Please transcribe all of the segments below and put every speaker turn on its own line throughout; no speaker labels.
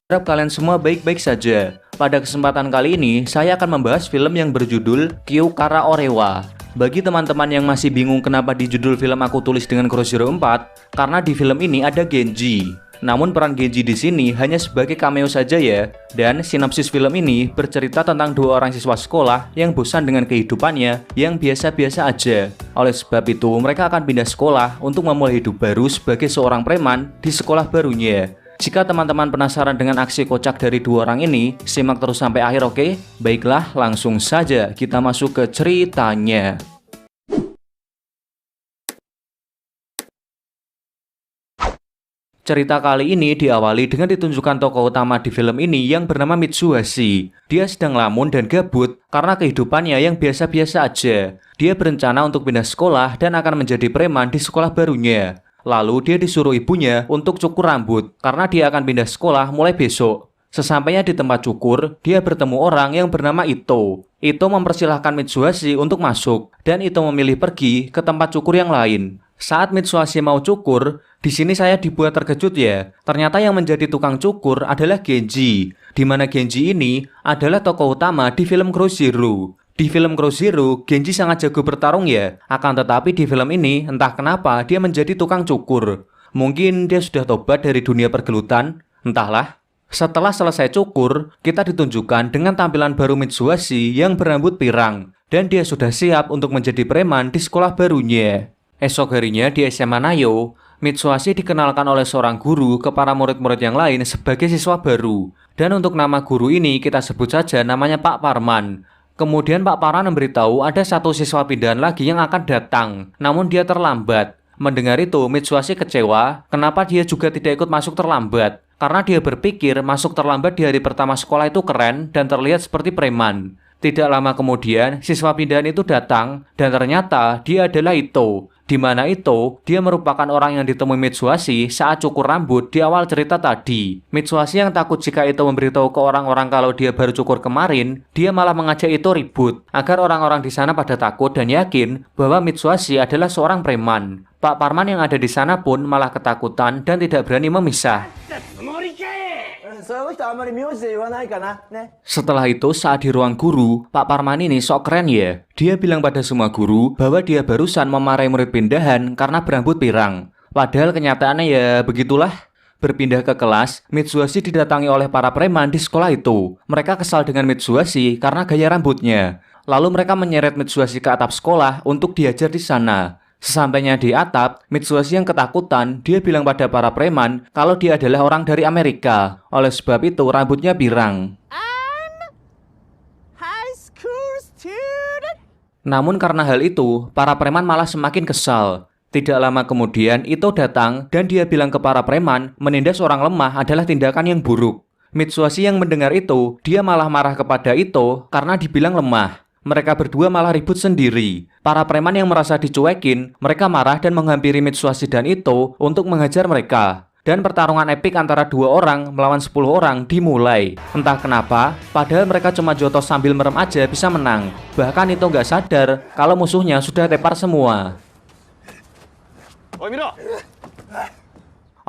Harap kalian semua baik-baik saja. Pada kesempatan kali ini, saya akan membahas film yang berjudul Kyu Kara Orewa. Bagi teman-teman yang masih bingung kenapa di judul film aku tulis dengan Cross Zero 4, karena di film ini ada Genji. Namun peran Genji di sini hanya sebagai cameo saja ya. Dan sinopsis film ini bercerita tentang dua orang siswa sekolah yang bosan dengan kehidupannya yang biasa-biasa aja. Oleh sebab itu, mereka akan pindah sekolah untuk memulai hidup baru sebagai seorang preman di sekolah barunya. Jika teman-teman penasaran dengan aksi kocak dari dua orang ini, simak terus sampai akhir, oke? Baiklah, langsung saja kita masuk ke ceritanya. Cerita kali ini diawali dengan ditunjukkan tokoh utama di film ini yang bernama Mitsuhashi. Dia sedang lamun dan gabut karena kehidupannya yang biasa-biasa aja. Dia berencana untuk pindah sekolah dan akan menjadi preman di sekolah barunya. Lalu dia disuruh ibunya untuk cukur rambut karena dia akan pindah sekolah mulai besok. Sesampainya di tempat cukur, dia bertemu orang yang bernama Ito. Ito mempersilahkan Mitsuhashi untuk masuk dan Ito memilih pergi ke tempat cukur yang lain. Saat Mitsuhashi mau cukur, di sini saya dibuat terkejut ya. Ternyata yang menjadi tukang cukur adalah Genji. Di mana Genji ini adalah tokoh utama di film Cross Zero. Di film Cross Zero, Genji sangat jago bertarung ya. Akan tetapi di film ini, entah kenapa dia menjadi tukang cukur. Mungkin dia sudah tobat dari dunia pergelutan, entahlah. Setelah selesai cukur, kita ditunjukkan dengan tampilan baru Mitsuhashi yang berambut pirang. Dan dia sudah siap untuk menjadi preman di sekolah barunya. Esok harinya di SMA Nayo, Mitsuhashi dikenalkan oleh seorang guru ke para murid-murid yang lain sebagai siswa baru. Dan untuk nama guru ini kita sebut saja namanya Pak Parman. Kemudian Pak Parman memberitahu ada satu siswa pindahan lagi yang akan datang, namun dia terlambat. Mendengar itu, Mitsuhashi kecewa, kenapa dia juga tidak ikut masuk terlambat. Karena dia berpikir masuk terlambat di hari pertama sekolah itu keren dan terlihat seperti preman. Tidak lama kemudian, siswa pindahan itu datang dan ternyata dia adalah Ito. Di mana Ito, dia merupakan orang yang ditemui Mitsuhashi saat cukur rambut di awal cerita tadi. Mitsuhashi yang takut jika Ito memberitahu ke orang-orang kalau dia baru cukur kemarin, dia malah mengajak Ito ribut, agar orang-orang di sana pada takut dan yakin bahwa Mitsuhashi adalah seorang preman. Pak Parman yang ada di sana pun malah ketakutan dan tidak berani memisah. Setelah itu, saat di ruang guru, Pak Parman ini sok keren ya. Dia bilang pada semua guru bahwa dia barusan memarahi murid pindahan karena berambut pirang. Padahal kenyataannya ya begitulah. Berpindah ke kelas, Mitsuhashi didatangi oleh para preman di sekolah itu. Mereka kesal dengan Mitsuhashi karena gaya rambutnya. Lalu mereka menyeret Mitsuhashi ke atap sekolah untuk diajar di sana. Sesampainya di atap, Mitsuhashi yang ketakutan, dia bilang pada para preman kalau dia adalah orang dari Amerika. Oleh sebab itu, rambutnya pirang. Namun karena hal itu, para preman malah semakin kesal. Tidak lama kemudian, Ito datang dan dia bilang ke para preman, menindas orang lemah adalah tindakan yang buruk. Mitsuhashi yang mendengar itu, dia malah marah kepada Ito karena dibilang lemah. Mereka berdua malah ribut sendiri. Para preman yang merasa dicuekin, mereka marah dan menghampiri Mitsuhashi dan Ito untuk menghajar mereka. Dan pertarungan epik antara dua orang melawan 10 orang dimulai. Entah kenapa, padahal mereka cuma jotos sambil merem aja bisa menang. Bahkan Ito nggak sadar kalau musuhnya sudah tepar semua.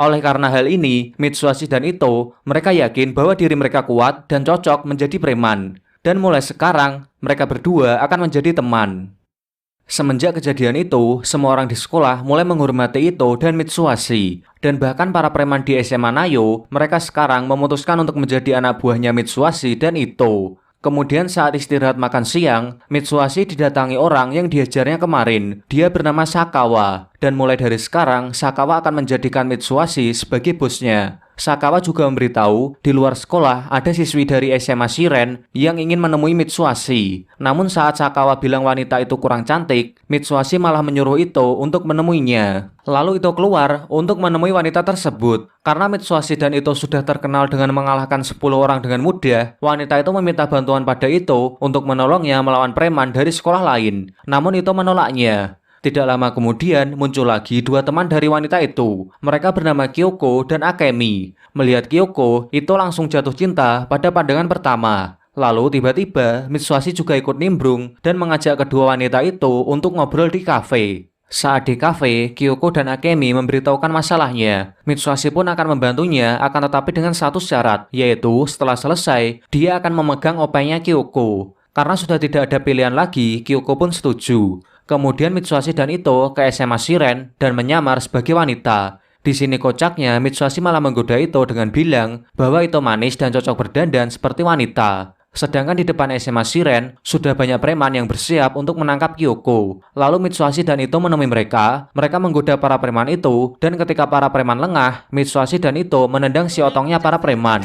Oleh karena hal ini, Mitsuhashi dan Ito, mereka yakin bahwa diri mereka kuat dan cocok menjadi preman. Dan mulai sekarang, mereka berdua akan menjadi teman. Semenjak kejadian itu, semua orang di sekolah mulai menghormati Ito dan Mitsuhashi. Dan bahkan para preman di SMA Nayo, mereka sekarang memutuskan untuk menjadi anak buahnya Mitsuhashi dan Ito. Kemudian saat istirahat makan siang, Mitsuhashi didatangi orang yang diajarnya kemarin. Dia bernama Sakawa. Dan mulai dari sekarang, Sakawa akan menjadikan Mitsuhashi sebagai bosnya. Sakawa juga memberitahu di luar sekolah ada siswi dari SMA Shiren yang ingin menemui Mitsuhashi. Namun saat Sakawa bilang wanita itu kurang cantik, Mitsuhashi malah menyuruh Ito untuk menemuinya. Lalu Ito keluar untuk menemui wanita tersebut. Karena Mitsuhashi dan Ito sudah terkenal dengan mengalahkan 10 orang dengan mudah, wanita itu meminta bantuan pada Ito untuk menolongnya melawan preman dari sekolah lain. Namun Ito menolaknya. Tidak lama kemudian muncul lagi dua teman dari wanita itu. Mereka bernama Kyoko dan Akemi. Melihat Kyoko, Ito langsung jatuh cinta pada pandangan pertama. Lalu tiba-tiba Mitsuhashi juga ikut nimbrung dan mengajak kedua wanita itu untuk ngobrol di kafe. Saat di kafe, Kyoko dan Akemi memberitahukan masalahnya. Mitsuhashi pun akan membantunya, akan tetapi dengan satu syarat, yaitu setelah selesai, dia akan memegang opengnya Kyoko. Karena sudah tidak ada pilihan lagi, Kyoko pun setuju. Kemudian Mitsuhashi dan Ito ke SMA Shiren dan menyamar sebagai wanita. Di sini kocaknya, Mitsuhashi malah menggoda Ito dengan bilang bahwa Ito manis dan cocok berdandan seperti wanita. Sedangkan di depan SMA Shiren, sudah banyak preman yang bersiap untuk menangkap Kyoko. Lalu Mitsuhashi dan Ito menemui mereka menggoda para preman itu, dan ketika para preman lengah, Mitsuhashi dan Ito menendang si otongnya para preman.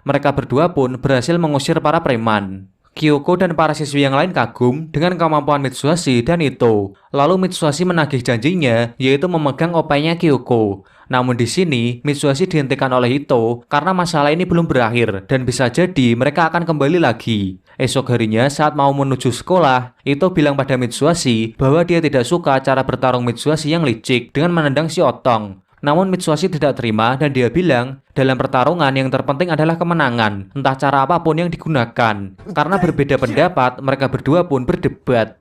Mereka berdua pun berhasil mengusir para preman. Kyoko dan para siswi yang lain kagum dengan kemampuan Mitsuhashi dan Ito. Lalu Mitsuhashi menagih janjinya, yaitu memegang opengnya Kyoko. Namun di sini, Mitsuhashi dihentikan oleh Ito karena masalah ini belum berakhir dan bisa jadi mereka akan kembali lagi. Esok harinya saat mau menuju sekolah, Ito bilang pada Mitsuhashi bahwa dia tidak suka cara bertarung Mitsuhashi yang licik dengan menendang si otong. Namun Mitsuhashi tidak terima dan dia bilang, dalam pertarungan yang terpenting adalah kemenangan, entah cara apapun yang digunakan. Karena berbeda pendapat, mereka berdua pun berdebat.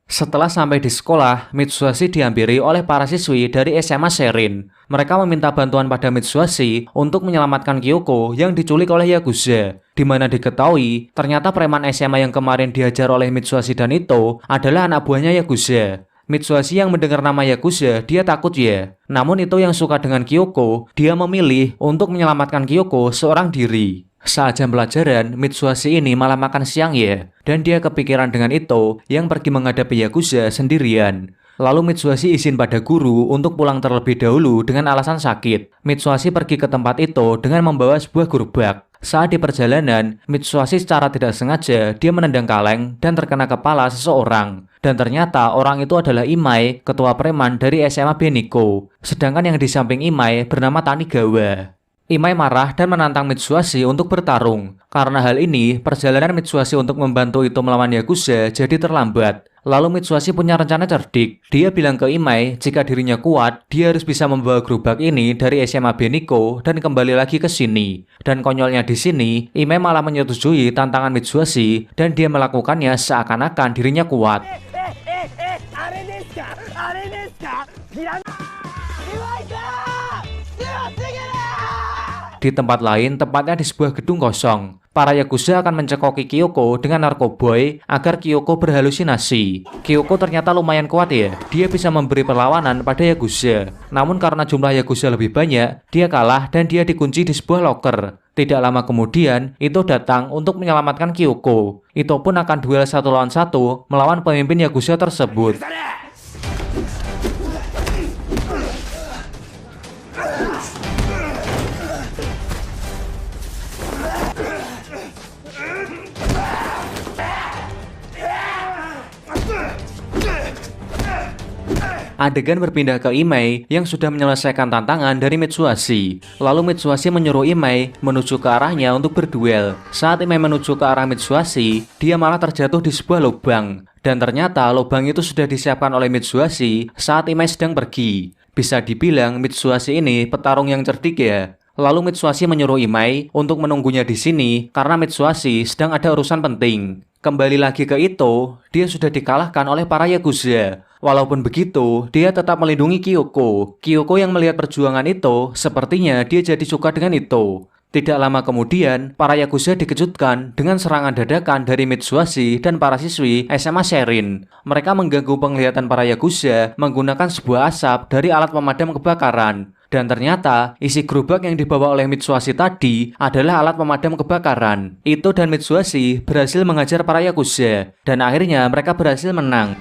Setelah sampai di sekolah, Mitsuhashi dihampiri oleh para siswi dari SMA Shiren. Mereka meminta bantuan pada Mitsuhashi untuk menyelamatkan Kyoko yang diculik oleh Yakuza. Di mana diketahui, ternyata preman SMA yang kemarin dihajar oleh Mitsuhashi dan Ito adalah anak buahnya Yakuza. Mitsuhashi yang mendengar nama Yakuza, dia takut ya. Namun Ito yang suka dengan Kyoko, dia memilih untuk menyelamatkan Kyoko seorang diri. Saat jam pelajaran, Mitsuhashi ini malah makan siang ya. Dan dia kepikiran dengan Ito yang pergi menghadapi Yakuza sendirian. Lalu Mitsuhashi izin pada guru untuk pulang terlebih dahulu dengan alasan sakit. Mitsuhashi pergi ke tempat Ito dengan membawa sebuah gerobak. Saat di perjalanan, Mitsuhashi secara tidak sengaja dia menendang kaleng dan terkena kepala seseorang. Dan ternyata orang itu adalah Imai, ketua preman dari SMA Beniko. Sedangkan yang di samping Imai bernama Tanigawa. Imai marah dan menantang Mitsuhashi untuk bertarung. Karena hal ini, perjalanan Mitsuhashi untuk membantu Ito melawan Yakuza jadi terlambat. Lalu Mitsuhashi punya rencana cerdik. Dia bilang ke Imai, jika dirinya kuat, dia harus bisa membawa gerobak ini dari SMA Beniko dan kembali lagi ke sini. Dan konyolnya di sini, Imai malah menyetujui tantangan Mitsuhashi dan dia melakukannya seakan-akan dirinya kuat. Di tempat lain, tepatnya di sebuah gedung kosong, para Yakuza akan mencekoki Kyoko dengan narkoboy agar Kyoko berhalusinasi. Kyoko ternyata lumayan kuat ya, dia bisa memberi perlawanan pada Yakuza. Namun karena jumlah Yakuza lebih banyak, dia kalah dan dia dikunci di sebuah loker. Tidak lama kemudian, Ito datang untuk menyelamatkan Kyoko. Ito pun akan duel 1 lawan 1 melawan pemimpin Yakuza tersebut. Adegan berpindah ke Imai yang sudah menyelesaikan tantangan dari Mitsuhashi. Lalu Mitsuhashi menyuruh Imai menuju ke arahnya untuk berduel. Saat Imai menuju ke arah Mitsuhashi, dia malah terjatuh di sebuah lubang. Dan ternyata lubang itu sudah disiapkan oleh Mitsuhashi saat Imai sedang pergi. Bisa dibilang Mitsuhashi ini petarung yang cerdik ya. Lalu Mitsuhashi menyuruh Imai untuk menunggunya di sini karena Mitsuhashi sedang ada urusan penting. Kembali lagi ke Ito, dia sudah dikalahkan oleh para Yakuza. Walaupun begitu, dia tetap melindungi Kyoko. Kyoko yang melihat perjuangan Ito, sepertinya dia jadi suka dengan Ito. Tidak lama kemudian, para Yakuza dikejutkan dengan serangan dadakan dari Mitsuhashi dan para siswi SMA Shiren. Mereka mengganggu penglihatan para Yakuza menggunakan sebuah asap dari alat pemadam kebakaran. Dan ternyata, isi gerobak yang dibawa oleh Mitsuhashi tadi adalah alat pemadam kebakaran. Ito dan Mitsuhashi berhasil mengajar para Yakuza. Dan akhirnya mereka berhasil menang.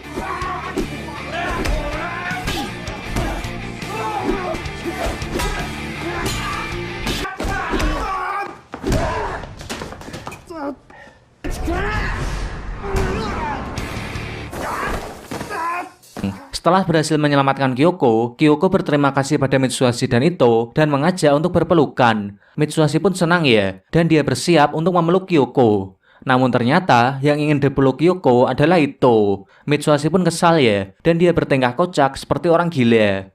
Setelah berhasil menyelamatkan Kyoko, Kyoko berterima kasih pada Mitsuhashi dan Ito dan mengajak untuk berpelukan. Mitsuhashi pun senang ya, dan dia bersiap untuk memeluk Kyoko. Namun ternyata yang ingin dipeluk Kyoko adalah Ito. Mitsuhashi pun kesal ya, dan dia bertingkah kocak seperti orang gila.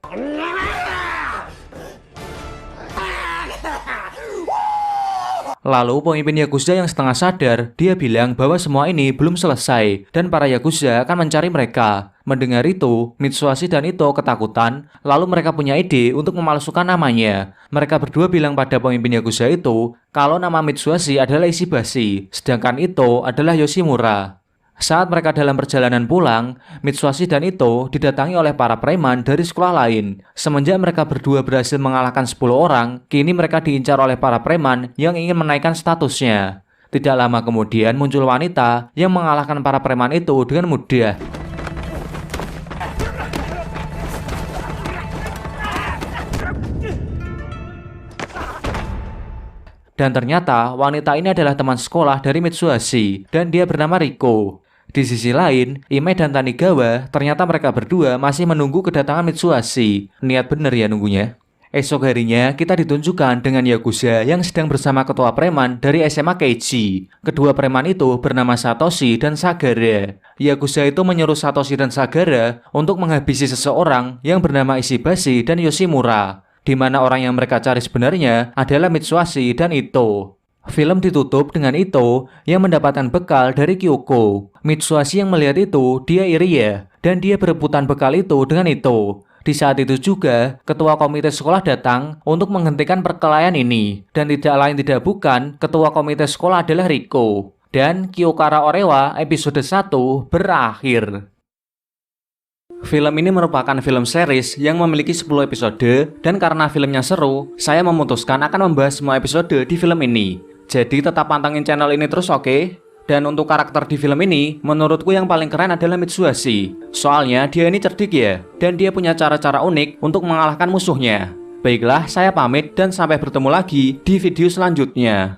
Lalu pemimpin Yakuza yang setengah sadar, dia bilang bahwa semua ini belum selesai dan para Yakuza akan mencari mereka. Mendengar itu, Mitsuhashi dan Ito ketakutan, lalu mereka punya ide untuk memalsukan namanya. Mereka berdua bilang pada pemimpin Yakuza itu kalau nama Mitsuhashi adalah Ishibashi, sedangkan Ito adalah Yoshimura. Saat mereka dalam perjalanan pulang, Mitsuhashi dan Ito didatangi oleh para preman dari sekolah lain. Semenjak mereka berdua berhasil mengalahkan 10 orang, kini mereka diincar oleh para preman yang ingin menaikkan statusnya. Tidak lama kemudian muncul wanita yang mengalahkan para preman itu dengan mudah. Dan ternyata wanita ini adalah teman sekolah dari Mitsuhashi dan dia bernama Riko. Di sisi lain, Ime dan Tanigawa ternyata mereka berdua masih menunggu kedatangan Mitsuhashi. Niat bener ya nunggunya. Esok harinya kita ditunjukkan dengan Yakuza yang sedang bersama ketua preman dari SMA Keiji. Kedua preman itu bernama Satoshi dan Sagara. Yakuza itu menyuruh Satoshi dan Sagara untuk menghabisi seseorang yang bernama Ishibashi dan Yoshimura, di mana orang yang mereka cari sebenarnya adalah Mitsuhashi dan Ito. Film ditutup dengan Ito yang mendapatkan bekal dari Kyoko. Mitsuhashi yang melihat itu, dia iri ya, dan dia berebutan bekal itu dengan Ito. Di saat itu juga, ketua komite sekolah datang untuk menghentikan perkelahian ini. Dan tidak lain tidak bukan, ketua komite sekolah adalah Riko. Dan Kyokara Orewa episode 1 berakhir. Film ini merupakan film series yang memiliki 10 episode, dan karena filmnya seru, saya memutuskan akan membahas semua episode di film ini. Jadi tetap pantengin channel ini terus, oke? Dan untuk karakter di film ini, menurutku yang paling keren adalah Mitsuhashi. Soalnya dia ini cerdik ya, dan dia punya cara-cara unik untuk mengalahkan musuhnya. Baiklah, saya pamit dan sampai bertemu lagi di video selanjutnya.